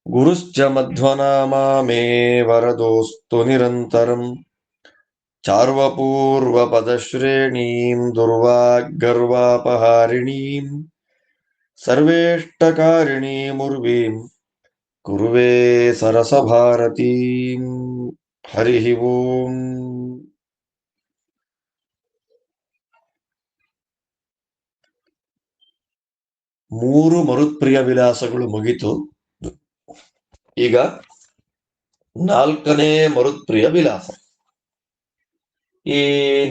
ಗುರುಶ್ಚ ಮಧ್ವನಾಮಾ ಮೇ ವರದೋಸ್ತು ನಿರಂತರಂ ಚಾರ್ವಪೂರ್ವಪದಶ್ರೇಣೀಂ ದುರ್ವಾಗ್ಗರ್ವಾಪಹಾರಿಣೀಂ ಸರ್ವೇಷ್ಟಕಾರಿಣೀಮುರ್ವೀಂ ಕುರುವೇ ಸರಸಭಾರತೀಂ. ಹರಿ ಓಂ. ಮೂರು ಮರುತ್ಪ್ರಿಯ ವಿಲಾಸಗಳು ಮುಗಿತು. ಈಗ 4ನೇ ಮರುತ್ಪ್ರಿಯ ವಿಲಾಸ. ಈ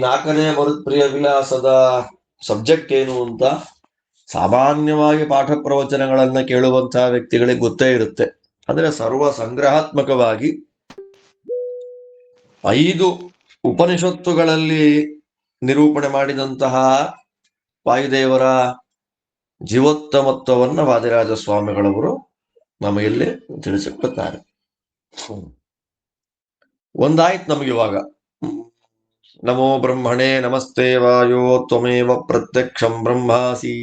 4ನೇ ಮರುತ್ಪ್ರಿಯ ವಿಲಾಸದ ಸಬ್ಜೆಕ್ಟ್ ಏನು ಅಂತ ಸಾಮಾನ್ಯವಾಗಿ ಪಾಠ ಪ್ರವಚನಗಳನ್ನ ಕೇಳುವಂತಹ ವ್ಯಕ್ತಿಗಳಿಗೆ ಗೊತ್ತೇ ಇರುತ್ತೆ. ಅಂದ್ರೆ ಸರ್ವ ಸಂಗ್ರಹಾತ್ಮಕವಾಗಿ 5 ಉಪನಿಷತ್ತುಗಳಲ್ಲಿ ನಿರೂಪಣೆ ಮಾಡಿದಂತಹ ವಾಯುದೇವರ ಜೀವೋತ್ತಮತ್ವವನ್ನು ವಾದಿರಾಜ ಸ್ವಾಮಿಗಳವರು ನಮಗಿಲ್ಲಿ ತಿಳಿಸಿಕೊಡ್ತಾರೆ. ಒಂದಾಯ್ತು ನಮಗೆ ಇವಾಗ. ನಮೋ ಬ್ರಹ್ಮಣೇ ನಮಸ್ತೆ ವಾಯೋ ತ್ವಮೇವ ಪ್ರತ್ಯಕ್ಷಂ ಬ್ರಹ್ಮಾಸಿ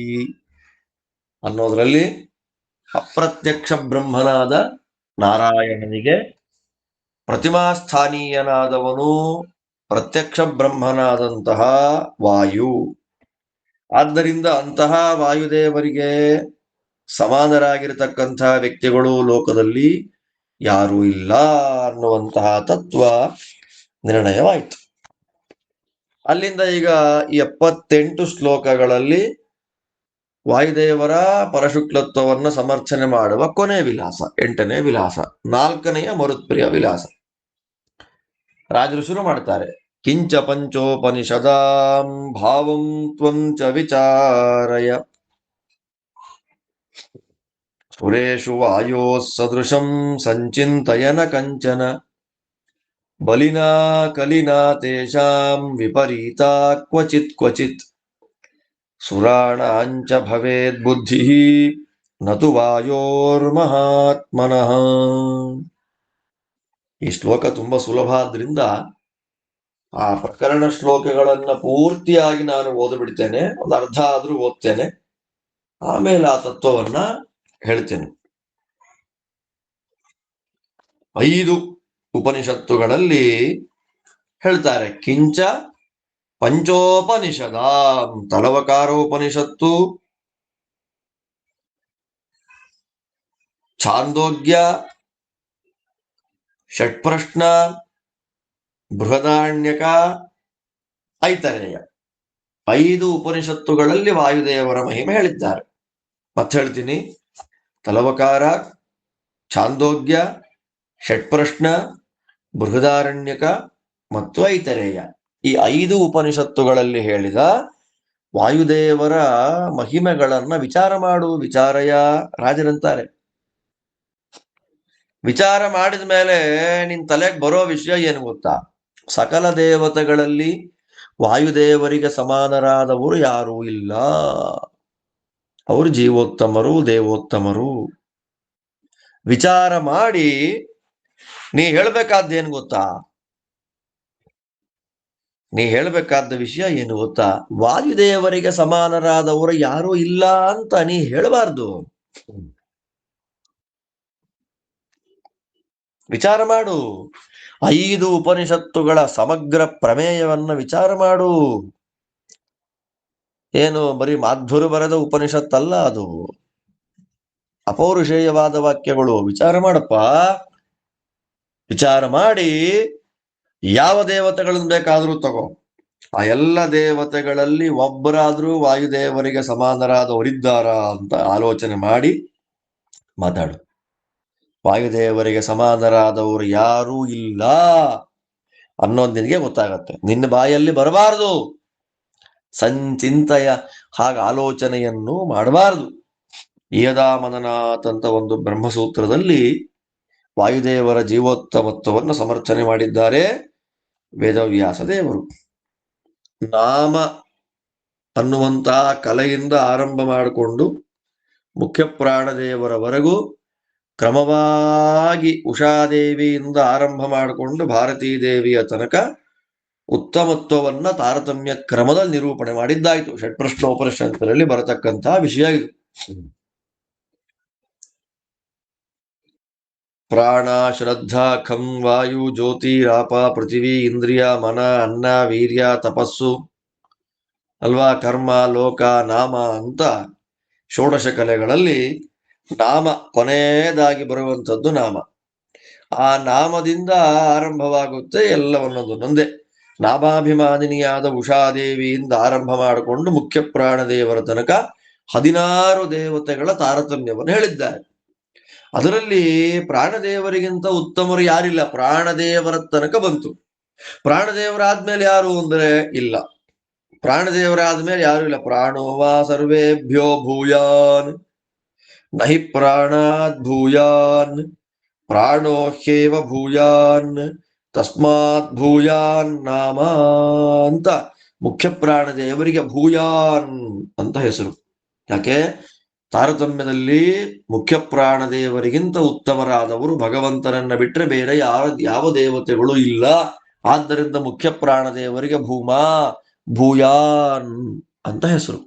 ಅನ್ನೋದ್ರಲ್ಲಿ ಅಪ್ರತ್ಯಕ್ಷ ಬ್ರಹ್ಮನಾದ ನಾರಾಯಣನಿಗೆ ಪ್ರತಿಮಾಸ್ಥಾನೀಯನಾದವನು ಪ್ರತ್ಯಕ್ಷ ಬ್ರಹ್ಮನಾದಂತಹ ವಾಯು. ಆದ್ದರಿಂದ ಅಂತಹ ವಾಯುದೇವರಿಗೆ ಸಮಾನರಾಗಿರತಕ್ಕಂತಹ ವ್ಯಕ್ತಿಗಳು ಲೋಕದಲ್ಲಿ ಯಾರೂ ಇಲ್ಲ ಅನ್ನುವಂತಹ ತತ್ವ ನಿರ್ಣಯವಾಯಿತು. ಅಲ್ಲಿಂದ ಈಗ 78 ಶ್ಲೋಕಗಳಲ್ಲಿ ವಾಯುದೇವರ ಪರಶುಕ್ಲತ್ವವನ್ನು ಸಮರ್ಥನೆ ಮಾಡುವ ಕೊನೆ ವಿಲಾಸ, 8ನೇ ವಿಲಾಸ, 4ನೆಯ ಮರುತ್ಪ್ರಿಯ ವಿಲಾಸ. ರಾಜರು ಶುರು ಮಾಡ್ತಾರೆ. ಕಿಂಚ ಪಂಚೋಪನಿಷದಾಂ ಭಾವಂ ತ್ವಂ ಚ ವಿಚಾರಯ ಸುರೇಶು ವಾಯೋ ಸದೃಶಂ ಸಂಚಿಂತಯನ ಕಂಚನ ಬಲಿನಾ ಕಲಿನಾ ತೇಷಾಂ ವಿಪರೀತಾ ಕ್ವಚಿತ್ ಕ್ವಚಿತ್ ಸುರಾಣಾಂಚ ಭವೇದ್ ಬುದ್ಧಿ ನತು ವಾಯೋರ್ಮಹಾತ್ಮನಃ. ಈ ಶ್ಲೋಕ ತುಂಬಾ ಸುಲಭ ಆದ್ರಿಂದ ಆ ಪ್ರಕರಣ ಶ್ಲೋಕಗಳನ್ನ ಪೂರ್ತಿಯಾಗಿ ನಾನು ಓದ್ಬಿಡ್ತೇನೆ. ಒಂದು ಅರ್ಧ ಆದ್ರೂ ಓದ್ತೇನೆ, ಆಮೇಲೆ ಆ ತತ್ವವನ್ನ ಹೇಳ್ತೇನೆ. 5 ಉಪನಿಷತ್ತುಗಳಲ್ಲಿ ಹೇಳ್ತಾರೆ. ಕಿಂಚ ಪಂಚೋಪನಿಷದ, ತಲವಕಾರೋಪನಿಷತ್ತು, ಛಾಂದೋಗ್ಯ, ಷಟ್ಪ್ರಶ್ನ, ಬೃಹದಾರಣ್ಯಕ, ಐತರೇಯ, 5 ಉಪನಿಷತ್ತುಗಳಲ್ಲಿ ವಾಯುದೇವರ ಮಹಿಮೆ ಹೇಳಿದ್ದಾರೆ. ಮತ್ತೆ ಹೇಳ್ತೀನಿ. ತಲವಕಾರ, ಛಾಂದೋಗ್ಯ, ಷಟ್ಪ್ರಶ್ನ, ಬೃಹದಾರಣ್ಯಕ ಮತ್ತು ಐತರೇಯ, ಈ 5 ಉಪನಿಷತ್ತುಗಳಲ್ಲಿ ಹೇಳಿದ ವಾಯುದೇವರ ಮಹಿಮೆಗಳನ್ನ ವಿಚಾರ ಮಾಡು. ವಿಚಾರಯ ರಾಜರಂತಾರೆ. ವಿಚಾರ ಮಾಡಿದ ಮೇಲೆ ನಿನ್ ತಲೆಗೆ ಬರೋ ವಿಷಯ ಏನು ಗೊತ್ತಾ? ಸಕಲ ದೇವತೆಗಳಲ್ಲಿ ವಾಯುದೇವರಿಗೆ ಸಮಾನರಾದವರು ಯಾರೂ ಇಲ್ಲ. ಅವರು ಜೀವೋತ್ತಮರು, ದೇವೋತ್ತಮರು. ವಿಚಾರ ಮಾಡಿ ನೀ ಹೇಳ್ಬೇಕಾದ್ದೇನು ಗೊತ್ತಾ? ನೀ ಹೇಳ್ಬೇಕಾದ ವಿಷಯ ಏನು ಗೊತ್ತಾ? ವಾಯುದೇವರಿಗೆ ಸಮಾನರಾದವರು ಯಾರೂ ಇಲ್ಲ ಅಂತ ನೀ ಹೇಳಬಾರ್ದು. ವಿಚಾರ ಮಾಡು. 5 ಉಪನಿಷತ್ತುಗಳ ಸಮಗ್ರ ಪ್ರಮೇಯವನ್ನ ವಿಚಾರ ಮಾಡು. ಏನು ಬರೀ ಮಾಧ್ವರು ಬರೆದ ಉಪನಿಷತ್ತಲ್ಲ ಅದು, ಅಪೌರುಷೇಯವಾದ ವಾಕ್ಯಗಳು. ವಿಚಾರ ಮಾಡಪ್ಪ. ವಿಚಾರ ಮಾಡಿ ಯಾವ ದೇವತೆಗಳನ್ನು ಬೇಕಾದ್ರೂ ತಗೋ, ಆ ಎಲ್ಲ ದೇವತೆಗಳಲ್ಲಿ ಒಬ್ಬರಾದ್ರೂ ವಾಯುದೇವರಿಗೆ ಸಮಾನರಾದವರಿದ್ದಾರ ಅಂತ ಆಲೋಚನೆ ಮಾಡಿ ಮಾತಾಡು. ವಾಯುದೇವರಿಗೆ ಸಮಾನರಾದವರು ಯಾರೂ ಇಲ್ಲ ಅನ್ನೋದು ನಿನಗೆ ಗೊತ್ತಾಗತ್ತೆ. ನಿನ್ನ ಬಾಯಲ್ಲಿ ಬರಬಾರದು. ಸಂಚಿಂತಯ, ಹಾಗ ಆಲೋಚನೆಯನ್ನು ಮಾಡಬಾರದು. ಈಯದಾ ಮನನಾಥ್ ಅಂತ ಒಂದು ಬ್ರಹ್ಮಸೂತ್ರದಲ್ಲಿ ವಾಯುದೇವರ ಜೀವೋತ್ತಮತ್ವವನ್ನು ಸಮರ್ಥನೆ ಮಾಡಿದ್ದಾರೆ ವೇದವ್ಯಾಸ ದೇವರು. ನಾಮ ಅನ್ನುವಂತಹ ಕಲೆಯಿಂದ ಆರಂಭ ಮಾಡಿಕೊಂಡು ಮುಖ್ಯ ಪ್ರಾಣದೇವರವರೆಗೂ ಕ್ರಮವಾಗಿ ಉಷಾದೇವಿಯಿಂದ ಆರಂಭ ಮಾಡಿಕೊಂಡು ಭಾರತೀ ದೇವಿಯ ತನಕ ಉತ್ತಮತ್ವವನ್ನ ತಾರತಮ್ಯ ಕ್ರಮದಲ್ಲಿ ನಿರೂಪಣೆ ಮಾಡಿದ್ದಾಯ್ತು. ಷಟ್ಪ್ರಶ್ನೋಪನಿಷತ್ತರಲ್ಲಿ ಬರತಕ್ಕಂತಹ ವಿಷಯ ಇದು. ಪ್ರಾಣ ಶ್ರದ್ಧಾ ಖಂ ವಾಯು ಜ್ಯೋತಿ ರಾಪ ಪೃಥಿವಿ ಇಂದ್ರಿಯ ಮನ ಅನ್ನ ವೀರ್ಯ ತಪಸ್ಸು ಅಲ್ವಾ, ಕರ್ಮ ಲೋಕ ನಾಮ ಅಂತ ಷೋಡಶ ಕಲೆಗಳಲ್ಲಿ ನಾಮ ಕೊನೆಯದಾಗಿ ಬರುವಂಥದ್ದು ನಾಮ. ಆ ನಾಮದಿಂದ ಆರಂಭವಾಗುತ್ತೆ ಎಲ್ಲವನ್ನೊಂದೇ. ನಾಮಾಭಿಮಾನಿನಿಯಾದ ಉಷಾದೇವಿಯಿಂದ ಆರಂಭ ಮಾಡಿಕೊಂಡು ಮುಖ್ಯ ಪ್ರಾಣದೇವರ ತನಕ 16 ದೇವತೆಗಳ ತಾರತಮ್ಯವನ್ನು ಹೇಳಿದ್ದಾರೆ. ಅದರಲ್ಲಿ ಪ್ರಾಣದೇವರಿಗಿಂತ ಉತ್ತಮರು ಯಾರಿಲ್ಲ, ಪ್ರಾಣದೇವರ ತನಕ ಬಂತು. ಪ್ರಾಣದೇವರಾದ್ಮೇಲೆ ಯಾರು ಅಂದ್ರೆ ಇಲ್ಲ, ಪ್ರಾಣದೇವರಾದ್ಮೇಲೆ ಯಾರು ಇಲ್ಲ. ಪ್ರಾಣೋವಾ ಸರ್ವೇಭ್ಯೋ ಭೂಯಾನ್ ನಹಿ ಪ್ರಾಣಾದ್ ಭೂಯಾನ್ ಪ್ರಾಣೋ ಹ್ಯೇವ ಭೂಯಾನ್ ತಸ್ಮಾತ್ ಭೂಯಾನ್ ನಾಮ ಅಂತ ಮುಖ್ಯ ಪ್ರಾಣದೇವರಿಗೆ ಭೂಯಾನ್ ಅಂತ ಹೆಸರು. ಯಾಕೆ? ತಾರತಮ್ಯದಲ್ಲಿ ಮುಖ್ಯ ಪ್ರಾಣದೇವರಿಗಿಂತ ಉತ್ತಮರಾದವರು ಭಗವಂತನನ್ನ ಬಿಟ್ಟರೆ ಬೇರೆ ಯಾವ ದೇವತೆಗಳು ಇಲ್ಲ. ಆದ್ದರಿಂದ ಮುಖ್ಯ ಪ್ರಾಣದೇವರಿಗೆ ಭೂಮಾ ಭೂಯಾನ್ ಅಂತ ಹೆಸರು.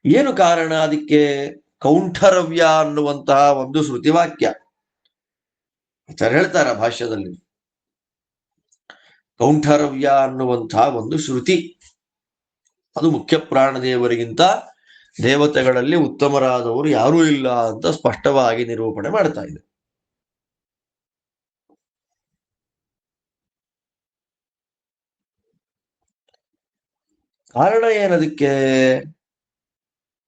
ಏನು ಕಾರಣ ಅದಕ್ಕೆ? ಕೌಂಠರವ್ಯ ಅನ್ನುವಂತಹ ಒಂದು ಶ್ರುತಿ ವಾಕ್ಯ ಹೇಳ್ತಾರ ಭಾಷ್ಯದಲ್ಲಿ. ಕೌಂಠರವ್ಯ ಅನ್ನುವಂತಹ ಒಂದು ಶ್ರುತಿ, ಅದು ಮುಖ್ಯ ಪ್ರಾಣದೇವರಿಗಿಂತ ದೇವತೆಗಳಲ್ಲಿ ಉತ್ತಮರಾದವರು ಯಾರೂ ಇಲ್ಲ ಅಂತ ಸ್ಪಷ್ಟವಾಗಿ ನಿರೂಪಣೆ ಮಾಡ್ತಾ ಇದೆ. ಕಾರಣ ಏನದಕ್ಕೆ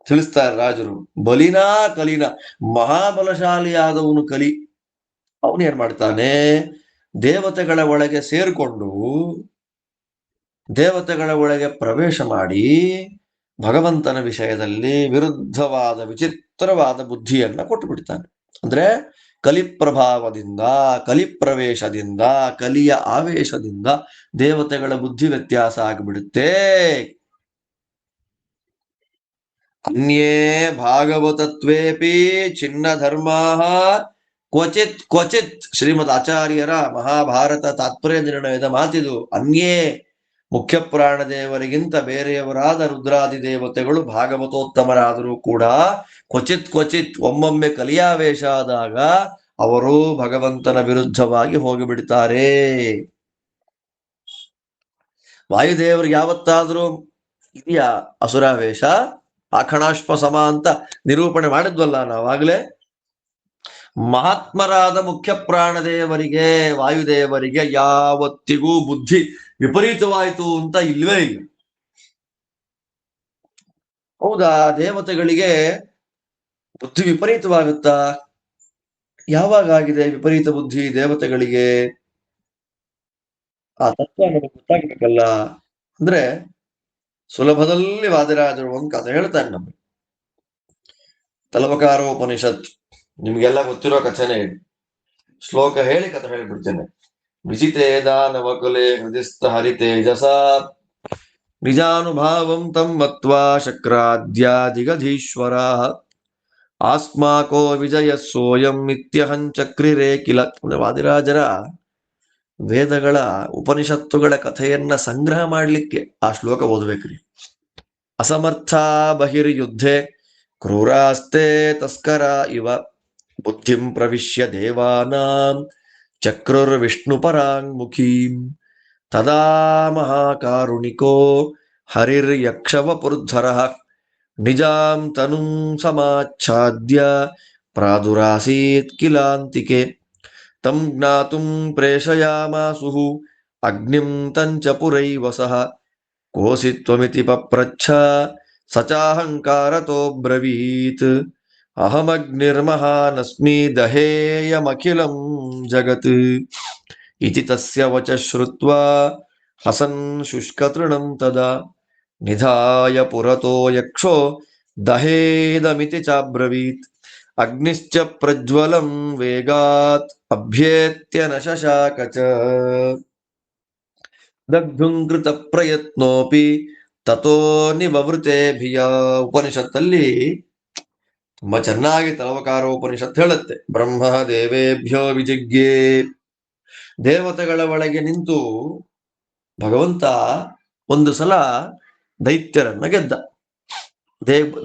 ತಿಳಿಸ್ತಾರೆ ರಾಜರು. ಬಲಿನಾ ಕಲಿನ, ಮಹಾಬಲಶಾಲಿಯಾದವನು ಕಲಿ. ಅವನು ಏನ್ ಮಾಡ್ತಾನೆ? ದೇವತೆಗಳ ಒಳಗೆ ಸೇರ್ಕೊಂಡು ದೇವತೆಗಳ ಒಳಗೆ ಪ್ರವೇಶ ಮಾಡಿ ಭಗವಂತನ ವಿಷಯದಲ್ಲಿ ವಿರುದ್ಧವಾದ ವಿಚಿತ್ರವಾದ ಬುದ್ಧಿಯನ್ನ ಕೊಟ್ಟು ಬಿಡ್ತಾನೆ. ಅಂದ್ರೆ ಕಲಿಪ್ರಭಾವದಿಂದ, ಕಲಿಪ್ರವೇಶದಿಂದ, ಕಲಿಯ ಆವೇಶದಿಂದ ದೇವತೆಗಳ ಬುದ್ಧಿ ವ್ಯತ್ಯಾಸ ಆಗಿಬಿಡುತ್ತೆ. ಅನ್ಯೇ ಭಾಗವತತ್ವೇಪಿ ಚಿನ್ನ ಧರ್ಮಾ ಕ್ವಚಿತ್ ಕ್ವಚಿತ್. ಶ್ರೀಮದ್ ಆಚಾರ್ಯರ ಮಹಾಭಾರತ ತಾತ್ಪರ್ಯ ನಿರ್ಣಯದ ಮಾತಿದು. ಅನ್ಯೇ ಮುಖ್ಯ ಪ್ರಾಣದೇವರಿಗಿಂತ ಬೇರೆಯವರಾದ ರುದ್ರಾದಿ ದೇವತೆಗಳು ಭಾಗವತೋತ್ತಮರಾದರೂ ಕೂಡ ಕ್ವಚಿತ್ ಕ್ವಚಿತ್ ಒಮ್ಮೊಮ್ಮೆ ಕಲಿಯಾವೇಶ ಆದಾಗ ಅವರು ಭಗವಂತನ ವಿರುದ್ಧವಾಗಿ ಹೋಗಿಬಿಡ್ತಾರೆ. ವಾಯುದೇವರಿಗೆ ಯಾವತ್ತಾದ್ರೂ ಇದೆಯಾ ಅಸುರಾವೇಶ? ಆಖಣಾಶ್ವ ಸಮ ಅಂತ ನಿರೂಪಣೆ ಮಾಡಿದ್ವಲ್ಲ ನಾವಾಗ್ಲೇ. ಮಹಾತ್ಮರಾದ ಮುಖ್ಯ ಪ್ರಾಣದೇವರಿಗೆ, ವಾಯುದೇವರಿಗೆ ಯಾವತ್ತಿಗೂ ಬುದ್ಧಿ ವಿಪರೀತವಾಯಿತು ಅಂತ ಇಲ್ವೇ ಇಲ್ಲ. ಹೌದಾ? ದೇವತೆಗಳಿಗೆ ಬುದ್ಧಿ ವಿಪರೀತವಾಗುತ್ತಾ? ಯಾವಾಗ ಆಗಿದೆ ವಿಪರೀತ ಬುದ್ಧಿ ದೇವತೆಗಳಿಗೆ? ಆ ತತ್ವ ನಮಗೆ ಗೊತ್ತಾಗ್ಬೇಕಲ್ಲ. ಅಂದ್ರೆ ಸುಲಭದಲ್ಲಿ ವಾದಿರಾಜರು ಒಂದು ಕಥೆ ಹೇಳ್ತಾರೆ ನಮಗೆ. ತಲವಕಾರೋಪನಿಷತ್ ನಿಮ್ಗೆಲ್ಲ ಗೊತ್ತಿರೋ ಕಥೆನೇ ಇದು. ಶ್ಲೋಕ ಹೇಳಿ ಕಥೆ ಹೇಳಿಬಿಡ್ತೇನೆ. ವಿಜಿತೇದ ನವಕುಲೆ ಹೃದಿಸ್ಥ ಹರಿತೇಜಸ ನಿಜಾನುಭಾವಂ ತಂ ಮತ್ವಾ ಶಕ್ರಾದ್ಯಾದಿಗಧೀಶ್ವರ ಆಸ್ಮಾಕೋ ವಿಜಯ ಸೋಯಂ ನಿತ್ಯಹಂ ಚಕ್ರಿರೇ ಕಿಲ. ವಾದಿರಾಜರ ವೇದಗಳ ಉಪನಿಷತ್ತುಗಳ ಕಥೆಯನ್ನ ಸಂಗ್ರಹ ಮಾಡ್ಲಿಕ್ಕೆ ಆ ಶ್ಲೋಕ ಓದ್ಬೇಕ್ರಿ. ಅಸಮರ್ಥ ಬಹಿರ್ಯುದ್ಧೆ ಕ್ರೂರಾಸ್ತೆ ತಸ್ಕರ ಇವ ಬುದ್ಧಿಂ ಪ್ರವಿಶ್ಯ ದೇವಾನಾಂ ಚಕ್ರುರ್ವಿಷ್ಣು ಪರಾಂಗುಖೀಂ ತದಾ ಮಹಾಕಾರುಣಿಕೋ ಹರಿರ್ಯಕ್ಷವಪುರ್ಧರಃ ನಿಜಾಂ ತನುಂ ಸಮಾಚ್ಛಾದ್ಯ ಪ್ರಾದುರಾಸೀತ್ ಕಿಲಾಂತಿಕೆ ತಂ ಜ್ಞಾತುಂ ಪ್ರೇಷಯಾಮಾಸುಃ ಅಗ್ನಿಂ ತಂಚ ಪುರೈವಸಃ ಕೋಸಿ ತ್ವಮಿತಿ ಪಪ್ರಚ್ಛ ಸಚಾಹಂಕಾರತೋ ಬ್ರವೀತ್ ಅಹಮಗ್ನಿರ್ಮಹಾನಸ್ಮಿ ದಹೇಯಮಖಿಲಂ ಜಗತ್ ಇತಿ ತಸ್ಯ ವಚ ಶ್ರುತ್ವಾ ಹಸನ್ ಶುಷ್ಕತೃಣಂ ತದಾ ನಿಧಾಯ ಪುರತೋ ಯಕ್ಷೋ ದಹೇದಮಿತಿ ಚಾಬ್ರವೀತ್ ಅಗ್ನಿಶ್ಚ ಪ್ರಜ್ವಲಂ ವೇಗಾತ್ ಅಭ್ಯೇತ್ಯ ನ ಶಶಾಕ ಚ ದಗ್ಧುಂ ಕೃತ ಪ್ರಯತ್ನೋಪಿ ತಥೋ ನಿವವೃತೆ ಭಿಯ. ಉಪನಿಷತ್ತಲ್ಲಿ ತುಂಬಾ ಚೆನ್ನಾಗಿ ತಲವಕಾರೋಪನಿಷತ್ ಹೇಳುತ್ತೆ. ಬ್ರಹ್ಮ ದೇವೇಭ್ಯೋ ವಿಜಿಜ್ಞೆ. ದೇವತೆಗಳ ಒಳಗೆ ನಿಂತು ಭಗವಂತ ಒಂದು ಸಲ ದೈತ್ಯರನ್ನ ಗೆದ್ದ.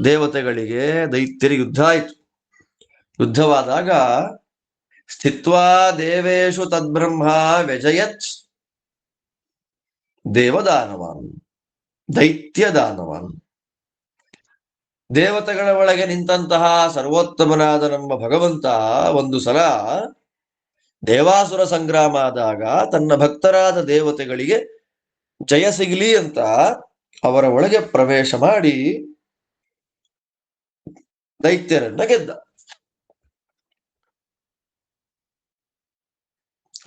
ದೇವತೆಗಳಿಗೆ ದೈತ್ಯರಿಗೆ ಯುದ್ಧ ಆಯಿತು. ಯುದ್ಧವಾದಾಗ ಸ್ಥಿತ್ವಾ ದೇವೇಶು ತದ್ಬ್ರಹ್ಮ ವ್ಯಜಯತ್ ದೇವದಾನವಾನ್ ದೈತ್ಯ ದಾನವಾನ್. ದೇವತೆಗಳ ಒಳಗೆ ನಿಂತಹ ಸರ್ವೋತ್ತಮನಾದ ನಮ್ಮ ಭಗವಂತ ಒಂದು ಸಲ ದೇವಾಸುರ ಸಂಗ್ರಾಮ ಆದಾಗ ತನ್ನ ಭಕ್ತರಾದ ದೇವತೆಗಳಿಗೆ ಜಯ ಸಿಗಲಿ ಅಂತ ಅವರ ಒಳಗೆ ಪ್ರವೇಶ ಮಾಡಿ ದೈತ್ಯರನ್ನ ಗೆದ್ದ.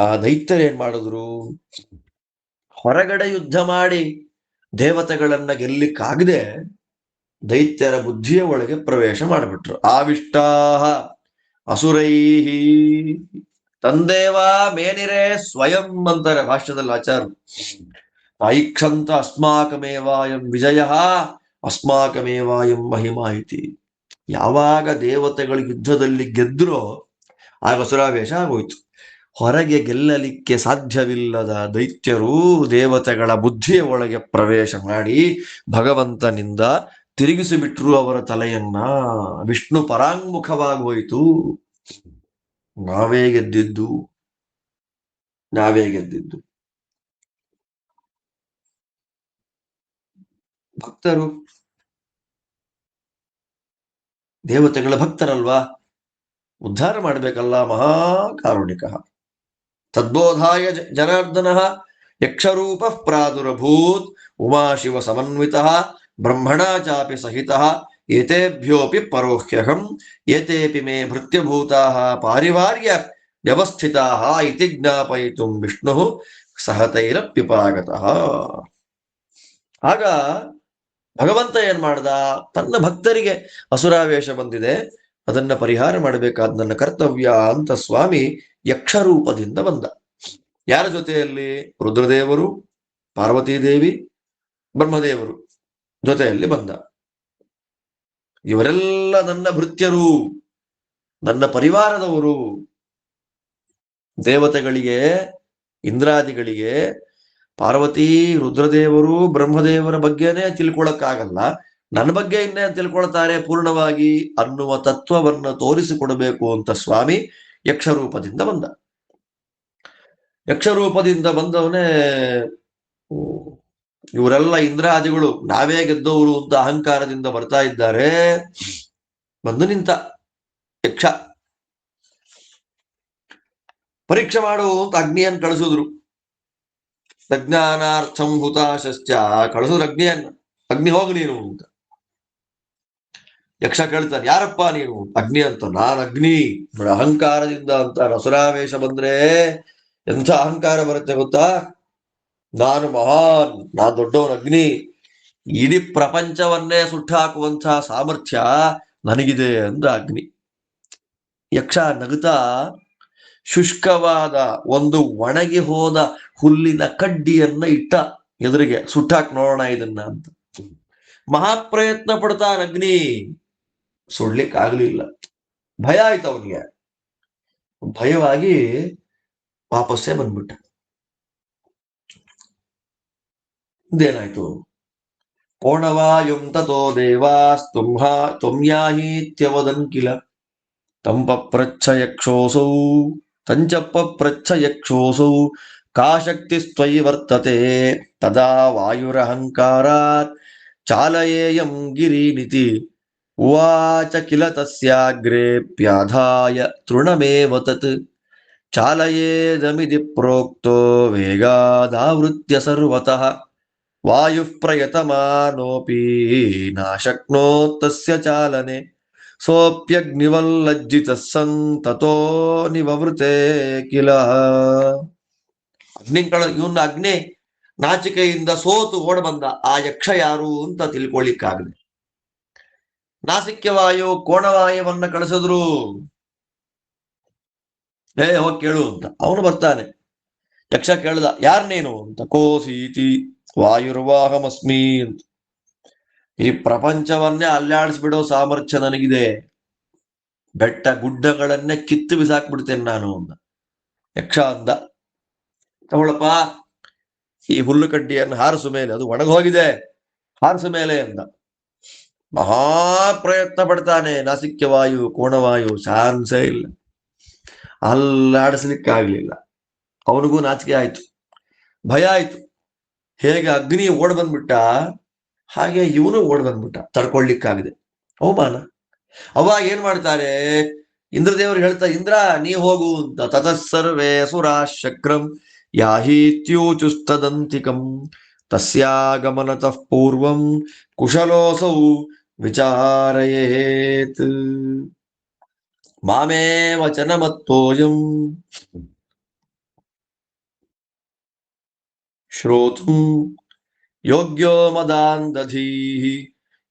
ಆ ದೈತ್ಯರೇನ್ ಮಾಡಿದ್ರು, ಹೊರಗಡೆ ಯುದ್ಧ ಮಾಡಿ ದೇವತೆಗಳನ್ನ ಗೆಲ್ಲಿಕ್ಕಾಗದೆ ದೈತ್ಯರ ಬುದ್ಧಿಯ ಒಳಗೆ ಪ್ರವೇಶ ಮಾಡಿಬಿಟ್ರು. ಆವಿಷ್ಟಾಹ ಅಸುರೈಹಿ ತಂದೇವ ಮೇನಿರೇ ಸ್ವಯಂ ಅಂತಾರೆ ಭಾಷ್ಯದಲ್ಲಿ ಆಚಾರ್ಯ. ಐಕ್ಷಂತ ಅಸ್ಮಾಕಮೇವಾಯಂ ವಿಜಯ ಅಸ್ಮಾಕಮೇವಾಯಂ ಮಹಿಮಾ ಇತಿ. ಯಾವಾಗ ದೇವತೆಗಳು ಯುದ್ಧದಲ್ಲಿ ಗೆದ್ರೋ ಆಗ ಅಸುರಾವೇಶ ಆಗೋಯ್ತು. ಹೊರಗೆ ಗೆಲ್ಲಲಿಕ್ಕೆ ಸಾಧ್ಯವಿಲ್ಲದ ದೈತ್ಯರು ದೇವತೆಗಳ ಬುದ್ಧಿಯ ಒಳಗೆ ಪ್ರವೇಶ ಮಾಡಿ ಭಗವಂತನಿಂದ ತಿರುಗಿಸಿಬಿಟ್ರು ಅವರ ತಲೆಯನ್ನ. ವಿಷ್ಣು ಪರಾಂಗುಖವಾಗಿ ಹೋಯಿತು. ನಾವೇ ಗೆದ್ದಿದ್ದು. ಭಕ್ತರು ದೇವತೆಗಳ ಭಕ್ತರಲ್ವಾ, ಉದ್ಧಾರ ಮಾಡಬೇಕಲ್ಲ. ಮಹಾಕಾರುಣಿಕ ತದ್ಬೋಧಾಯ ಜನಾರ್ದನ ಯಕ್ಷರೂಪ ಪ್ರಾದುರಭೂತ್ ಉಮಾಶಿವ ಸಮನ್ವಿತ ಬ್ರಹ್ಮಣ ಚಾಪಿ ಸಹಿತ ಏತೇಭ್ಯೋಪಿ ಪರೋಹ್ಯಹಂ ಏತೇಪಿ ಮೇ ಭೃತ್ಯಭೂತಾ ಪಾರಿವಾರ್ಯ ವ್ಯವಸ್ಥಿತಾ ಇತಿ ಜ್ಞಾಪಯಿತುಂ ವಿಷ್ಣು ಸಹತೈರಪ್ಯುಪಾಗತಃ. ಆಗ ಭಗವಂತ ಏನ್ ಮಾಡ್ದ, ತನ್ನ ಭಕ್ತರಿಗೆ ಅಸುರಾವೇಶ ಬಂದಿದೆ, ಅದನ್ನ ಪರಿಹಾರ ಮಾಡಬೇಕಾದ ನನ್ನ ಕರ್ತವ್ಯ ಅಂತ ಸ್ವಾಮಿ ಯಕ್ಷರೂಪದಿಂದ ಬಂದ. ಯಾರ ಜೊತೆಯಲ್ಲಿ? ರುದ್ರದೇವರು, ಪಾರ್ವತೀದೇವಿ, ಬ್ರಹ್ಮದೇವರು ಜೊತೆಯಲ್ಲಿ ಬಂದ. ಇವರೆಲ್ಲ ನನ್ನ ಭೃತ್ಯರು, ನನ್ನ ಪರಿವಾರದವರು. ದೇವತೆಗಳಿಗೆ, ಇಂದ್ರಾದಿಗಳಿಗೆ ಪಾರ್ವತಿ, ರುದ್ರದೇವರು, ಬ್ರಹ್ಮದೇವರ ಬಗ್ಗೆನೇ ತಿಳ್ಕೊಳಕ್ಕಾಗಲ್ಲ, ನನ್ನ ಬಗ್ಗೆ ಇನ್ನೇ ತಿಳ್ಕೊಳ್ತಾರೆ ಪೂರ್ಣವಾಗಿ ಅನ್ನುವ ತತ್ವವನ್ನು ತೋರಿಸಿಕೊಡಬೇಕು ಅಂತ ಸ್ವಾಮಿ ಯಕ್ಷರೂಪದಿಂದ ಬಂದ. ಯಕ್ಷರೂಪದಿಂದ ಬಂದವನೇ ಇವರೆಲ್ಲ ಇಂದ್ರಾದಿಗಳು ನಾವೇ ಗೆದ್ದವರು ಅಂತ ಅಹಂಕಾರದಿಂದ ಬರ್ತಾ ಇದ್ದಾರೆ. ಬಂದು ನಿಂತ ಯಕ್ಷ. ಪರೀಕ್ಷೆ ಮಾಡು ಅಂತ ಅಗ್ನಿಯನ್ನು ಕಳಿಸಿದ್ರು. ಪ್ರಜ್ಞಾನಾರ್ಥಂ ಹುತಾಶಶ್ಚ, ಕಳಿಸಿದ್ರು ಅಗ್ನಿಯನ್ನ. ಅಗ್ನಿ ಹೋಗು ನೀನು ಅಂತ. ಯಕ್ಷ ಕೇಳ್ತಾನೆ, ಯಾರಪ್ಪ ನೀನು? ಅಗ್ನಿ ಅಂತ. ನಾನು ಅಗ್ನಿ. ಅಹಂಕಾರದಿಂದ ಅಂತ ಅಸುರಾವೇಶ ಬಂದ್ರೆ ಎಂಥ ಅಹಂಕಾರ ಬರುತ್ತೆ ಗೊತ್ತಾ? ನಾನು ಮಹಾನ್, ನಾನು ದೊಡ್ಡವನ ಅಗ್ನಿ, ಇಡೀ ಪ್ರಪಂಚವನ್ನೇ ಸುಟ್ಟಾಕುವಂತಹ ಸಾಮರ್ಥ್ಯ ನನಗಿದೆ ಅಂದ ಅಗ್ನಿ. ಯಕ್ಷ ನಗುತ್ತಾ ಶುಷ್ಕವಾದ ಒಂದು ಒಣಗಿ ಹೋದ ಹುಲ್ಲಿನ ಕಡ್ಡಿಯನ್ನ ಇಟ್ಟ ಎದುರಿಗೆ, ಸುಟ್ಟಾಕ್ ನೋಡೋಣ ಇದನ್ನ ಅಂತ. ಮಹಾಪ್ರಯತ್ನ ಪಡ್ತಾನ ಅಗ್ನಿ, ಸುಡ್ಲಿಕ್ಕೆ ಆಗ್ಲಿಲ್ಲ. ಭಯ ಆಯ್ತು ಅವನಿಗೆ. ಭಯವಾಗಿ ವಾಪಸ್ಸೇ ಬಂದ್ಬಿಟ್ಟ. ಇದೇನಾಯ್ತು? ಕೋಣವಾಯುಂ ತಥೋ ದೇವಾಸ್ತುಮ್ಯಾಹೀತ್ಯವದನ್ ಕಿಲ ತಂಪಪ್ರಚ್ಛ ಯಕ್ಷೋಸೌ ತಂಚಪ್ಪ ಯಕ್ಷೋಸೌ ಕಾ ಶಕ್ತಿಸ್ತ್ವಯಿ ವರ್ತತೆ ತದಾ ವಾಯುರಹಂಕಾರಾತ್ ಚಾಲಯೇಯಂ ಗಿರೀನಿತಿ ಉವಾಚ ಕಿಲ ತಸ್ಯಾಗ್ರೇಪ್ಯಾಧಾಯ ತೃಣಮೇವ ತತ್ ಚಾಲಯೇದಮಿತಿ ಪ್ರೋಕ್ತೋ ವೇಗಾದಾವೃತ್ಯ ಸರ್ವತಃ ವಾಯುಃ ಪ್ರಯತಮಾನೋಪಿ ನಾಶಕ್ನೋತ್ ತಸ್ಯ ಚಾಲನೆ ಸೋಪ್ಯಗ್ನಿವಲ್ಲಜ್ಜಿತಃ ಸನ್ ತತೋ ನಿವವೃತೆ ಕಿಲ. ಇವನ್ನ ಅಗ್ನಿ ನಾಚಿಕೆಯಿಂದ ಸೋತು ಓಡ ಬಂದ. ಆ ಯಕ್ಷ ಯಾರು ಅಂತ ತಿಳ್ಕೊಳ್ಳಿಕ್ಕಾಗದೆ ನಾಸಿಕ್ಯವಾಯು ಕೋಣವಾಯುವನ್ನ ಕಳಿಸಿದ್ರು. ಹೋಗಿ ಕೇಳು ಅಂತ. ಅವನು ಬರ್ತಾನೆ. ಯಕ್ಷ ಕೇಳ್ದ, ಯಾರ್ ನೀನು ಅಂತ. ಕೋಸೀತಿ ವಾಯುರ್ವಾಹಮಸ್ಮಿ ಅಂತ. ಈ ಪ್ರಪಂಚವನ್ನೇ ಅಲ್ಲಾಡಿಸ್ಬಿಡೋ ಸಾಮರ್ಥ್ಯ ನನಗಿದೆ, ಬೆಟ್ಟ ಗುಡ್ಡಗಳನ್ನೇ ಕಿತ್ತು ಬಿಸಾಕ್ಬಿಡ್ತೇನೆ ನಾನು ಅಂದ. ಯಕ್ಷ ಅಂದ, ತಗೊಳಪ್ಪ ಈ ಹುಲ್ಲು ಕಡ್ಡಿಯನ್ನು ಹಾರಿಸು ಮೇಲೆ, ಅದು ಒಣಗೋಗಿದೆ, ಹಾರಿಸು ಮೇಲೆ ಅಂದ. ಮಹಾ ಪ್ರಯತ್ನ ಪಡ್ತಾನೆ ನಾಸಿಕ್ಯವಾಯು ಕೋಣವಾಯು, ಚಾನ್ಸೇ ಇಲ್ಲ. ಅಲ್ಲಾಡಿಸ್ಲಿಕ್ಕಾಗ್ಲಿಲ್ಲ. ಅವನಿಗೂ ನಾಚಿಕೆ ಆಯ್ತು, ಭಯ ಆಯ್ತು. ಹೇಗೆ ಅಗ್ನಿ ಓಡ್ ಬಂದ್ಬಿಟ್ಟ, ಹಾಗೆ ಇವನು ಓಡ್ ಬಂದ್ಬಿಟ್ಟ, ತಡ್ಕೊಳ್ಲಿಕ್ಕಾಗದೆ, ಅವಮಾನ. ಅವಾಗ ಏನ್ ಮಾಡ್ತಾರೆ, ಇಂದ್ರದೇವರು ಹೇಳ್ತಾರೆ, ಇಂದ್ರ ನೀ ಹೋಗು ಅಂತ. ತತಸ್ಸರ್ವೇ ಸುರಾ ಶಕ್ರಂ ಯಾಹೀತ್ಯೂಚುಸ್ತದಂತಿಕಂ ತಸ್ಯಾಗಮನತಃ ಪೂರ್ವಂ ಕುಶಲೋಸೌ ವಿಚಾರಯೇತ್ ಮಾಮೇ ವಚನಮತ್ತೋಯಂ ಶ್ರೋತುಂ ಯೋಗ್ಯೋ ಮದಾಂದಧೀಃ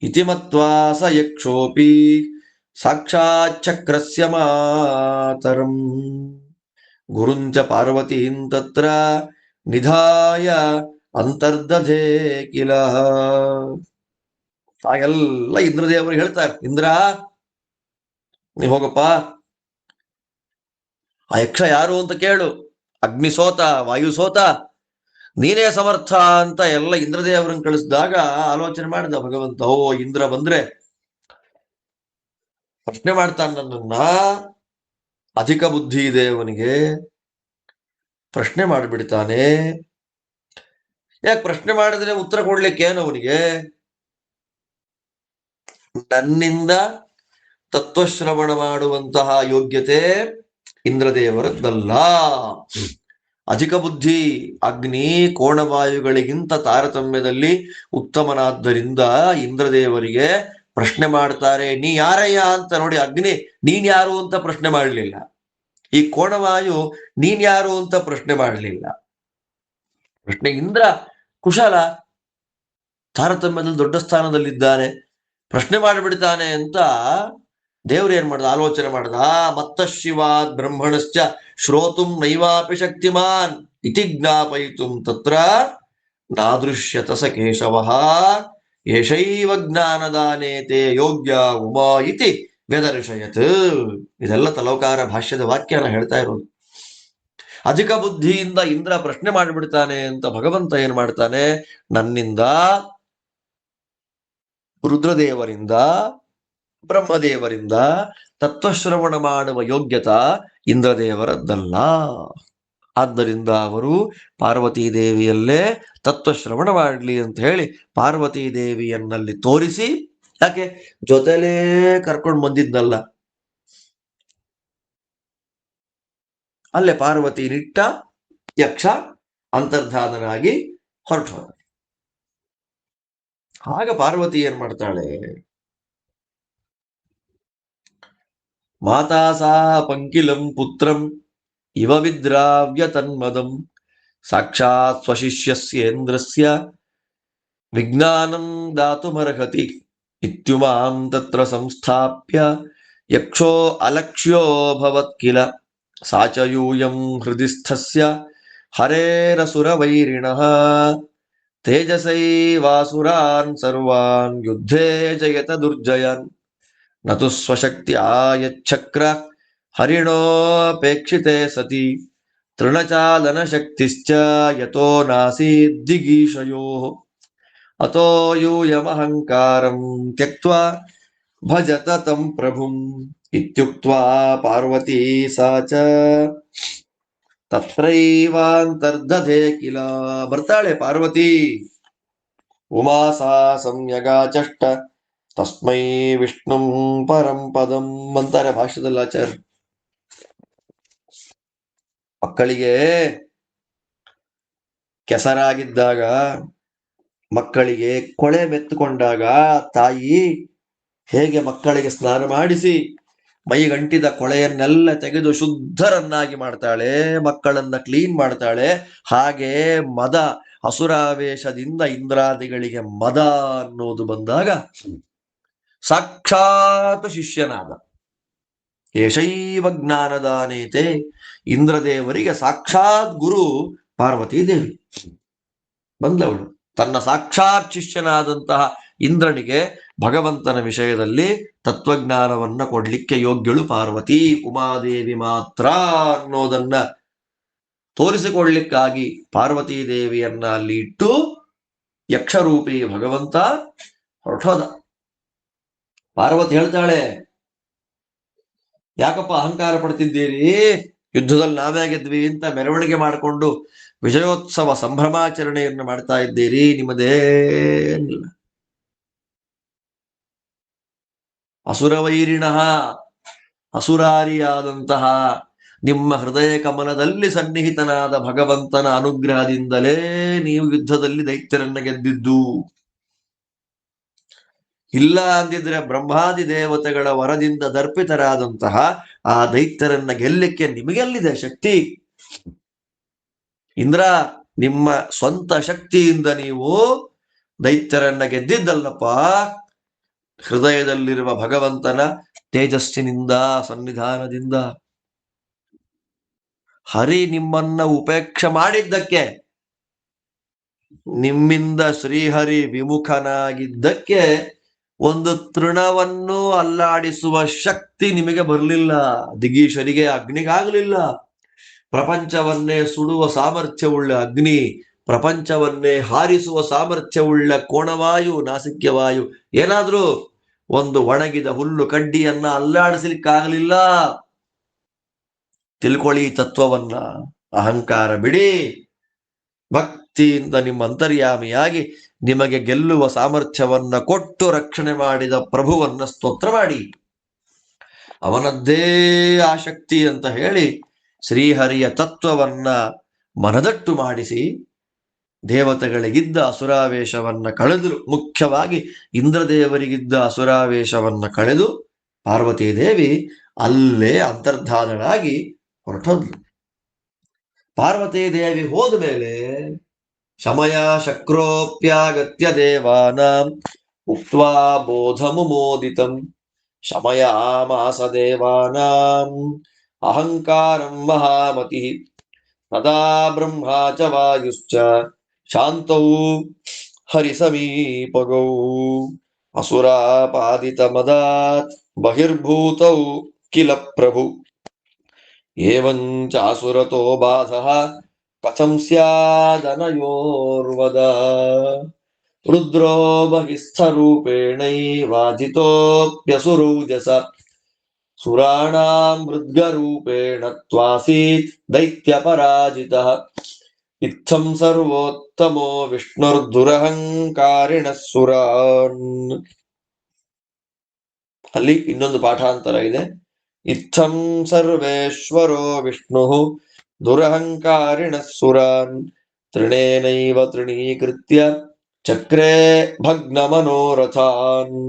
ಇತಿ ಮತ್ವಾ ಸ ಯಕ್ಷೋಪಿ ಸಾಕ್ಷಾಚ್ಚಕ್ರಸ್ಯ ಮಾತರಂ ಗುರುಂಚ ಪಾರ್ವತೀಂ ತತ್ರ ನಿಧಾಯ ಅಂತರ್ದಧೇ ಕಿಲ. ಹಾಗೆಲ್ಲ ಇಂದ್ರದೇವರು ಹೇಳ್ತಾರೆ, ಇಂದ್ರ ನೀ ಹೋಗಪ್ಪ, ಆ ಯಕ್ಷ ಯಾರು ಅಂತ ಕೇಳು. ಅಗ್ನಿ ಸೋತ, ವಾಯು ಸೋತ, ನೀನೇ ಸಮರ್ಥ ಅಂತ ಎಲ್ಲ ಇಂದ್ರದೇವರನ್ನು ಕಳಿಸಿದಾಗ ಆಲೋಚನೆ ಮಾಡಿದ ಭಗವಂತ, ಓ ಇಂದ್ರ ಬಂದ್ರೆ ಪ್ರಶ್ನೆ ಮಾಡ್ತಾನೆ ನನ್ನನ್ನ, ಅಧಿಕ ಬುದ್ಧಿ ಇದೆ ಅವನಿಗೆ, ಪ್ರಶ್ನೆ ಮಾಡಿಬಿಡ್ತಾನೆ. ಯಾಕೆ ಪ್ರಶ್ನೆ ಮಾಡಿದ್ರೆ ಉತ್ತರ ಕೊಡ್ಲಿಕ್ಕೆ ಏನು ಅವನಿಗೆ? ನನ್ನಿಂದ ತತ್ವಶ್ರವಣ ಮಾಡುವಂತಹ ಯೋಗ್ಯತೆ ಇಂದ್ರದೇವರದ್ದಲ್ಲ. ಅಧಿಕ ಬುದ್ಧಿ ಅಗ್ನಿ ಕೋಣವಾಯುಗಳಿಗಿಂತ ತಾರತಮ್ಯದಲ್ಲಿ ಉತ್ತಮನಾದ್ದರಿಂದ ಇಂದ್ರದೇವರಿಗೆ ಪ್ರಶ್ನೆ ಮಾಡ್ತಾರೆ. ನೀ ಯಾರಯ್ಯ ಅಂತ ನೋಡಿ, ಅಗ್ನಿ ನೀನ್ ಯಾರು ಅಂತ ಪ್ರಶ್ನೆ ಮಾಡಲಿಲ್ಲ, ಈ ಕೋಣವಾಯು ನೀನ್ ಯಾರು ಅಂತ ಪ್ರಶ್ನೆ ಮಾಡಲಿಲ್ಲ. ಪ್ರಶ್ನೆ ಇಂದ್ರ ಕುಶಲ, ತಾರತಮ್ಯದಲ್ಲಿ ದೊಡ್ಡ ಸ್ಥಾನದಲ್ಲಿದ್ದಾನೆ, ಪ್ರಶ್ನೆ ಮಾಡಿಬಿಡ್ತಾನೆ ಅಂತ ದೇವ್ರು ಏನ್ ಮಾಡ್ದ, ಆಲೋಚನೆ ಮಾಡ್ದ. ಮತ್ತ ಶಿವಾದ್ ಬ್ರಹ್ಮಣಶ್ಚ ಶ್ರೋತುಂ ನೈವಾಪಿ ಶಕ್ತಿಮಾನ್ ಇತಿ ಜ್ಞಾಪಯಿತುಂ ತತ್ರ ನಾದೃಶ್ಯತ ಸ ಕೇಶವಃ ಯಶೈವ ಜ್ಞಾನದಾನೇತೆ ಯೋಗ್ಯ ಉಮಾ ಇತಿ ವ್ಯದರ್ಶಯತ್. ಇದೆಲ್ಲ ತಲೋಕಾರ ಭಾಷ್ಯದ ವಾಕ್ಯನ ಹೇಳ್ತಾ ಇರೋದು. ಅಧಿಕ ಬುದ್ಧಿಯಿಂದ ಇಂದ್ರ ಪ್ರಶ್ನೆ ಮಾಡಿಬಿಡ್ತಾನೆ ಅಂತ ಭಗವಂತ ಏನ್ ಮಾಡ್ತಾನೆ, ನನ್ನಿಂದ, ರುದ್ರದೇವರಿಂದ, ಬ್ರಹ್ಮದೇವರಿಂದ ತತ್ವಶ್ರವಣ ಮಾಡುವ ಯೋಗ್ಯತಾ ಇಂದ್ರದೇವರದ್ದಲ್ಲ. ಆದ್ದರಿಂದ ಅವರು ಪಾರ್ವತೀ ದೇವಿಯಲ್ಲೇ ತತ್ವಶ್ರವಣ ಮಾಡಲಿ ಅಂತ ಹೇಳಿ ಪಾರ್ವತೀ ದೇವಿಯನ್ನಲ್ಲಿ ತೋರಿಸಿ, ಯಾಕೆ ಜೊತೆಲೇ ಕರ್ಕೊಂಡು ಬಂದಿದ್ನಲ್ಲ, ಅಲ್ಲೇ ಪಾರ್ವತಿ ನಿಟ್ಟ, ಯಕ್ಷ ಅಂತರ್ಧಾನನಾಗಿ ಹೊರಟು ಹೋದ. ಆಗ ಪಾರ್ವತಿ ಏನ್ ಮಾಡ್ತಾಳೆ, ಮಾತಾ ಸಾ ಪಂಕಿಲಂ ಪುತ್ರಂ ಇವ ವಿದ್ರಾವ್ಯ ತನ್ಮದಂ ಸಾಕ್ಷಾತ್ ಸ್ವಶಿಷ್ಯಸ್ಯೇಂದ್ರಸ್ಯ ವಿಜ್ಞಾನಂ ದಾತುಮರ್ಹತಿ ಇತ್ಯುಮಾಂ ತತ್ರ ಸಂಸ್ಥಾಪ್ಯ ಯಕ್ಷೋ ಅಲಕ್ಷ್ಯೋಭವತ್ ಕಿಲ ಸಾ ಚ ಯೂಯಂ ಹೃದಿಸ್ಥಸ್ಯ ಹರೇರಸುರವೈರಿಣಃ ತೇಜಸೈವಾಸುರಾನ್ ಸರ್ವಾನ್ ಯುದ್ಧೇ ಜಯತ ದುರ್ಜಯನ್ ನತು ಸ್ವಶಕ್ತ್ಯಾ ಯಚ್ಛಕ್ರ ಹರಿಣೋಪೇಕ್ಷಿತೆ ಸತಿ ತೃಣಚಾಲನ ಶಕ್ತಿಶ್ಚ ಯತೋ ನಾಸೀದ್ದಿಗೀಶಯೋಃ ಅತೋ ಯೂಯಮಹಂಕಾರಂ ತ್ಯಕ್ತ್ವಾ ಭಜತ ತಂ ಪ್ರಭುಂ ಇತ್ಯುಕ್ತ್ವಾ ಪಾರ್ವತೀ ಸಾ ಚ ತತ್ರೈವಾಂತರ್ದಧೇ ಕಿಲ. ಬರ್ತಾಳೆ ಪಾರ್ವತಿ, ಉಮಾ ಸಾ ಸಂಯಗಾಚಷ್ಟ ತಸ್ಮೈ ವಿಷ್ಣುಂ ಪರಂ ಪದಂ ಅಂತಾರೆ ಭಾಷ್ಯದಲ್ಲಿ ಆಚಾರ್ಯ. ಮಕ್ಕಳಿಗೆ ಕೆಸರಾಗಿದ್ದಾಗ, ಮಕ್ಕಳಿಗೆ ಕೊಳೆ ಮೆತ್ತುಕೊಂಡಾಗ ತಾಯಿ ಹೇಗೆ ಮಕ್ಕಳಿಗೆ ಸ್ನಾನ ಮಾಡಿಸಿ ಮೈಗಂಟಿದ ಕೊಳೆಯನ್ನೆಲ್ಲ ತೆಗೆದು ಶುದ್ಧರನ್ನಾಗಿ ಮಾಡ್ತಾಳೆ, ಮಕ್ಕಳನ್ನ ಕ್ಲೀನ್ ಮಾಡ್ತಾಳೆ, ಹಾಗೆ ಮದ ಅಸುರಾವೇಶದಿಂದ ಇಂದ್ರಾದಿಗಳಿಗೆ ಮದ ಅನ್ನೋದು ಬಂದಾಗ ಸಾಕ್ಷಾತ್ ಶಿಷ್ಯನಾದ. ಯಶೈವ ಜ್ಞಾನದಾನೇತೆ, ಇಂದ್ರದೇವರಿಗೆ ಸಾಕ್ಷಾತ್ ಗುರು ಪಾರ್ವತೀ ದೇವಿ ಬಂದವಳು. ತನ್ನ ಸಾಕ್ಷಾತ್ ಶಿಷ್ಯನಾದಂತಹ ಇಂದ್ರನಿಗೆ ಭಗವಂತನ ವಿಷಯದಲ್ಲಿ ತತ್ವಜ್ಞಾನವನ್ನ ಕೊಡ್ಲಿಕ್ಕೆ ಯೋಗ್ಯಳು ಪಾರ್ವತಿ, ಉಮಾದೇವಿ ಮಾತ್ರ ಅನ್ನೋದನ್ನ ತೋರಿಸಿಕೊಡ್ಲಿಕ್ಕಾಗಿ ಪಾರ್ವತೀ ದೇವಿಯನ್ನ ಅಲ್ಲಿ ಇಟ್ಟು ಯಕ್ಷರೂಪಿ ಭಗವಂತ ಹೊರಟೋದ. ಪಾರ್ವತಿ ಹೇಳ್ತಾಳೆ, ಯಾಕಪ್ಪ ಅಹಂಕಾರ ಪಡ್ತಿದ್ದೀರಿ, ಯುದ್ಧದಲ್ಲಿ ನಾವೇ ಗೆದ್ವಿ ಅಂತ ಮೆರವಣಿಗೆ ಮಾಡಿಕೊಂಡು ವಿಜಯೋತ್ಸವ ಸಂಭ್ರಮಾಚರಣೆಯನ್ನು ಮಾಡ್ತಾ ಇದ್ದೀರಿ, ನಿಮ್ಮದೇನಿಲ್ಲ. ಅಸುರವೈರಿಣಃ, ಅಸುರಾರಿಯಾದಂತಹ ನಿಮ್ಮ ಹೃದಯ ಕಮಲದಲ್ಲಿ ಸನ್ನಿಹಿತನಾದ ಭಗವಂತನ ಅನುಗ್ರಹದಿಂದಲೇ ನೀವು ಯುದ್ಧದಲ್ಲಿ ದೈತ್ಯರನ್ನ ಗೆದ್ದಿದ್ದು. ಇಲ್ಲ ಅಂದಿದ್ರೆ ಬ್ರಹ್ಮಾದಿ ದೇವತೆಗಳ ವರದಿಂದ ದರ್ಪಿತರಾದಂತಹ ಆ ದೈತ್ಯರನ್ನ ಗೆಲ್ಲಕ್ಕೆ ನಿಮಗೆಲ್ಲಿದೆ ಶಕ್ತಿ? ಇಂದ್ರ, ನಿಮ್ಮ ಸ್ವಂತ ಶಕ್ತಿಯಿಂದ ನೀವು ದೈತ್ಯರನ್ನ ಗೆದ್ದಿದ್ದಲ್ಲಪ್ಪ, ಹೃದಯದಲ್ಲಿರುವ ಭಗವಂತನ ತೇಜಸ್ಸಿನಿಂದ, ಸನ್ನಿಧಾನದಿಂದ. ಹರಿ ನಿಮ್ಮನ್ನ ಉಪೇಕ್ಷೆ ಮಾಡಿದ್ದಕ್ಕೆ, ನಿಮ್ಮಿಂದ ಶ್ರೀಹರಿ ವಿಮುಖನಾಗಿದ್ದಕ್ಕೆ ಒಂದು ತೃಣವನ್ನು ಅಲ್ಲಾಡಿಸುವ ಶಕ್ತಿ ನಿಮಗೆ ಬರಲಿಲ್ಲ. ದಿಗೀಶರಿಗೆ ಅಗ್ನಿಗಾಗಲಿಲ್ಲ. ಪ್ರಪಂಚವನ್ನೇ ಸುಡುವ ಸಾಮರ್ಥ್ಯವುಳ್ಳ ಅಗ್ನಿ, ಪ್ರಪಂಚವನ್ನೇ ಹಾರಿಸುವ ಸಾಮರ್ಥ್ಯವುಳ್ಳ ಕೋಣವಾಯು, ನಾಸಿಕ್ಯವಾಯು ಏನಾದ್ರೂ ಒಂದು ಒಣಗಿದ ಹುಲ್ಲು ಕಡ್ಡಿಯನ್ನ ಅಲ್ಲಾಡಿಸ್ಲಿಕ್ಕಾಗಲಿಲ್ಲ. ತಿಳ್ಕೊಳ್ಳಿ ತತ್ವವನ್ನ. ಅಹಂಕಾರ ಬಿಡಿ, ಭಕ್ತಿಯಿಂದ ನಿಮ್ಮ ಅಂತರ್ಯಾಮಿಯಾಗಿ ನಿಮಗೆ ಗೆಲ್ಲುವ ಸಾಮರ್ಥ್ಯವನ್ನ ಕೊಟ್ಟು ರಕ್ಷಣೆ ಮಾಡಿದ ಪ್ರಭುವನ್ನ ಸ್ತೋತ್ರ ಮಾಡಿ, ಅವನದ್ದೇ ಆಸಕ್ತಿ ಅಂತ ಹೇಳಿ ಶ್ರೀಹರಿಯ ತತ್ವವನ್ನ ಮನದಟ್ಟು ಮಾಡಿಸಿ ದೇವತೆಗಳಿಗಿದ್ದ ಅಸುರಾವೇಶವನ್ನ ಕಳೆದು, ಮುಖ್ಯವಾಗಿ ಇಂದ್ರದೇವರಿಗಿದ್ದ ಅಸುರಾವೇಶವನ್ನ ಕಳೆದು ಪಾರ್ವತೀ ದೇವಿ ಅಲ್ಲೇ ಅಂತರ್ಧಾನಳಾಗಿ ಹೊರಟೋದ್ಲು. ಪಾರ್ವತೀ ದೇವಿ ಹೋದ ಮೇಲೆ ಶಮಯ ಶಕ್ರೋಪ್ಯಾಗತ್ಯ ದೇವಾನಾಂ ಉಕ್ತ್ವಾ ಬೋಧಮುಮೋದಿತಂ ಶಮಯಾಮಾಸ ದೇವಾನಾಂ ಅಹಂಕಾರಂ ಮಹಾಮತಿ ತದಾ ಬ್ರಹ್ಮಾ ಚ ವಾಯುಶ್ಚ ಶಾಂತೌ ಹರಿಸಮೀಪಗೌ ಅಸುರಾಪಾದಿತಮದಾತ್ ಬಹಿರ್ಭೂತೌ ಕಿಲ ಪ್ರಭು ಏವಂ ಚಾಸುರತೋ ಬಾಧಃ ಕಥಂ ಸ್ಯಾದನಯೋರ್ವದ ರುದ್ರೋ ಬಹಿಸ್ಥರೂಪೇಣೈವಾಜಿತೋಪ್ಯಸುರೌಜಸ ಸುರಾಣಾಂ ಮೃದ್ಗರೂಪೇಣ ತ್ವಾಸೀತ್ ದೈತ್ಯ ಪರಾಜಿತಃ ಇತ್ತಂ ಸರ್ವೋತ್ತಮೋ ವಿಷ್ಣುರ್ದುರಹಂಕಾರಿಣಃ ಸುರಾನ್. ಅಲ್ಲಿ ಇನ್ನೊಂದು ಪಾಠಾಂತರ ಇದೆ. ಇತ್ತಂ ಸರ್ವೇಶ್ವರೋ ವಿಷ್ಣು ದುರಹಂಕಾರಿಣಃ ಸುರಾನ್ ತೃಣೇನೈವ ತೃಣೀಕೃತ್ಯ ಚಕ್ರೇ ಭಗ್ನ ಮನೋರಥಾನ್